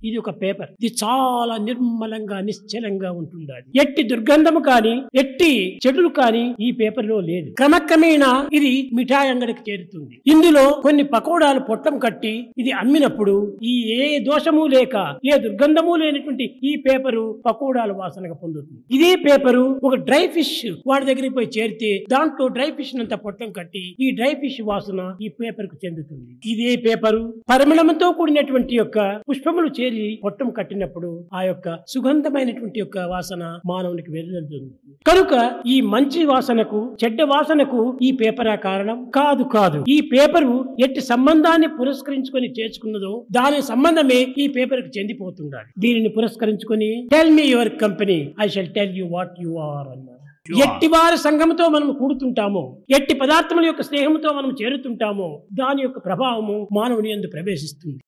ఇది ఒక పేపర్. ఇది చాలా నిర్మలంగా నిశ్చలంగా ఉంటుండాలి. ఎట్టి దుర్గంధము కాని ఎట్టి చెడులు కాని ఈ పేపర్ లో లేదు. క్రమక్రమేణా ఇది మిఠాయి అంగడికి చేరుతుంది. ఇందులో కొన్ని పకోడాలు పొట్టం కట్టి ఇది అమ్మినప్పుడు ఈ ఏ దోషము లేక ఏ దుర్గంధము లేనటువంటి ఈ పేపరు పకోడాల వాసనగా పొందుతుంది. ఇదే పేపరు ఒక డ్రై ఫిష్ వాడి దగ్గరికి పోయి చేరితే దాంట్లో డ్రై ఫిష్ అంతా పొట్టం కట్టి ఈ డ్రై ఫిష్ వాసన ఈ పేపర్ కు చెందుతుంది. ఇదే పేపరు పరిమళంతో కూడినటువంటి యొక్క పుష్పములు చేరి పొట్టం కట్టినప్పుడు ఆ యొక్క సుగంధమైనటువంటి యొక్క వాసన మానవునికి వెళ్తుంది. కనుక ఈ మంచి వాసనకు చెడ్డ వాసనకు ఈ పేపర్ కారణం కాదు. ఈ పేపరు ఎట్టి సంబంధాన్ని పురస్కరించుకొని చేర్చుకున్నదో దాని సంబంధమే ఈ పేపర్ కు చెందిపోతుండాలి. దీనిని పురస్కరించుకొని tell me your company, I shall tell you what you are అన్నారు. ఎట్టి వారి సంఘముతో మనం కూడుతుంటామో, ఎట్టి పదార్థముల యొక్క స్నేహంతో మనం చేరుతుంటామో దాని యొక్క ప్రభావము మానవుని యందు ప్రవేశిస్తుంది.